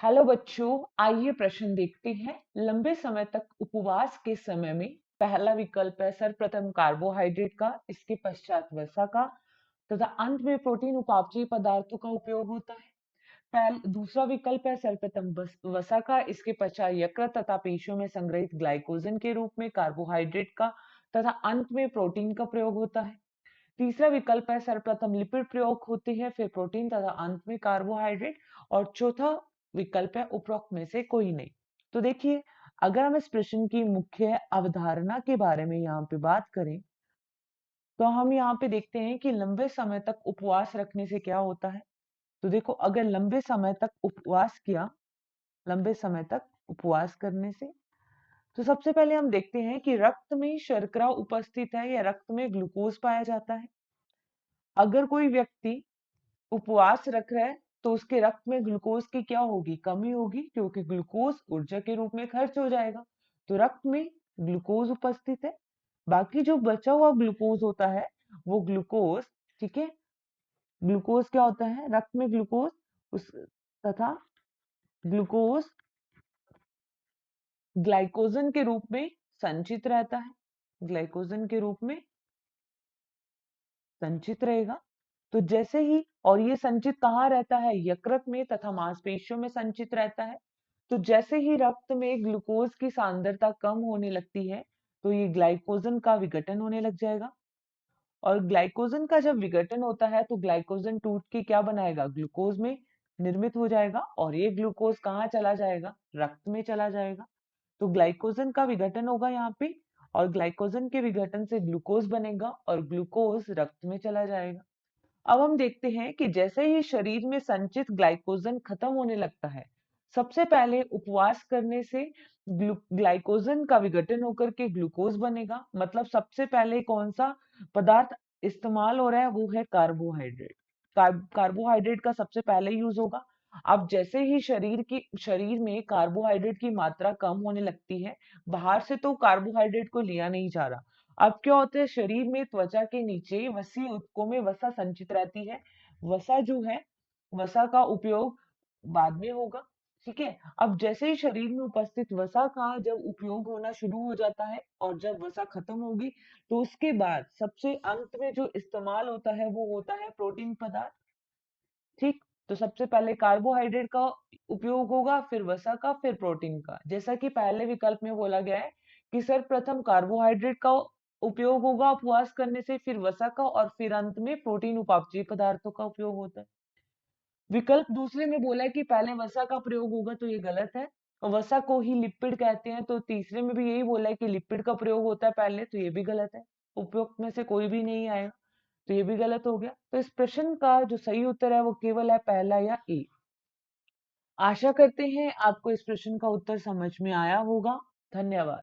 Hello बच्चों, आइए प्रश्न देखते हैं। लंबे समय तक उपवास के समय में पहला विकल्प है सर्वप्रथम कार्बोहाइड्रेट का, इसके पश्चात वसा का तथा अंत में प्रोटीन उपापचयी पदार्थों का उपयोग होता है। दूसरा विकल्प है सर्वप्रथम वसा का, इसके पश्चात यकृत तथा पेशियों में संग्रहित ग्लाइकोजन के रूप में कार्बोहाइड्रेट का तथा अंत में प्रोटीन का प्रयोग होता है। तीसरा विकल्प है सर्वप्रथम लिपिड प्रयोग होते हैं, फिर प्रोटीन तथा अंत में कार्बोहाइड्रेट। और चौथा विकल्प है उपरोक्त में से कोई नहीं। तो देखिए, अगर हम इस प्रश्न की मुख्य अवधारणा के बारे में यहाँ पे बात करें, तो हम यहाँ पे देखते हैं कि लंबे समय तक उपवास रखने से क्या होता है। तो देखो, अगर लंबे समय तक उपवास करने से, तो सबसे पहले हम देखते हैं कि रक्त में शर्करा उपस्थित है या रक्त में ग्लूकोज पाया जाता है। अगर कोई व्यक्ति उपवास रख रहा है तो उसके रक्त में ग्लूकोज की क्या होगी, कमी होगी, क्योंकि ग्लूकोज ऊर्जा के रूप में खर्च हो जाएगा। तो रक्त में ग्लूकोज उपस्थित है। बाकी जो बचा हुआ ग्लूकोज होता है, वो ग्लूकोज, ठीक है, ग्लूकोज क्या होता है, रक्त में ग्लूकोज उस तथा ग्लूकोज ग्लाइकोजन के रूप में संचित रहता है, ग्लाइकोजन के रूप में संचित रहेगा। तो जैसे ही, और ये संचित कहाँ रहता है, यकृत में तथा मांसपेशियों में संचित रहता है। तो जैसे ही रक्त में ग्लूकोज की सांद्रता कम होने लगती है, तो ये ग्लाइकोजन का विघटन होने लग जाएगा। और ग्लाइकोजन का जब विघटन होता है तो ग्लाइकोजन टूट के क्या बनाएगा, ग्लूकोज में निर्मित हो जाएगा, और ये ग्लूकोज कहाँ चला जाएगा, रक्त में चला जाएगा। तो ग्लाइकोजन का विघटन होगा यहाँ पे, और ग्लाइकोजन के विघटन से ग्लूकोज बनेगा और ग्लूकोज रक्त में चला जाएगा। अब हम देखते हैं कि जैसे ही शरीर में संचित ग्लाइकोजन खत्म होने लगता है, सबसे पहले उपवास करने से ग्लाइकोजन का विघटन होकर के ग्लूकोज बनेगा। मतलब सबसे पहले कौन सा पदार्थ इस्तेमाल हो रहा है, वो है कार्बोहाइड्रेट। कार्बोहाइड्रेट का सबसे पहले यूज होगा। अब जैसे ही शरीर में कार्बोहाइड्रेट की मात्रा कम होने लगती है, बाहर से तो कार्बोहाइड्रेट को लिया नहीं जा रहा। अब क्या होता है, शरीर में त्वचा के नीचे वसीय ऊतकों में वसा संचित रहती है। वसा जो है, वसा का उपयोग बाद में होगा। ठीक है। अब जैसे ही शरीर में उपस्थित वसा का जब उपयोग होना शुरू हो जाता है और जब वसा खत्म होगी, तो उसके बाद सबसे अंत में जो इस्तेमाल होता है वो होता है प्रोटीन पदार्थ। ठीक। तो सबसे पहले कार्बोहाइड्रेट का उपयोग होगा, फिर वसा का, फिर प्रोटीन का। जैसा कि पहले विकल्प में बोला गया है कि सर्वप्रथम कार्बोहाइड्रेट का उपयोग होगा उपवास करने से, फिर वसा का, और फिर अंत में प्रोटीन उपापचयी पदार्थों का उपयोग होता है। विकल्प दूसरे में बोला है कि पहले वसा का प्रयोग होगा, तो ये गलत है। और वसा को ही लिपिड कहते हैं, तो तीसरे में भी यही बोला है कि लिपिड का प्रयोग होता है पहले, तो ये भी गलत है। उपयुक्त में से कोई भी नहीं आएगा, तो ये भी गलत हो गया। तो इस प्रश्न का जो सही उत्तर है वो केवल है पहला या ए। आशा करते हैं आपको इस प्रश्न का उत्तर समझ में आया होगा। धन्यवाद।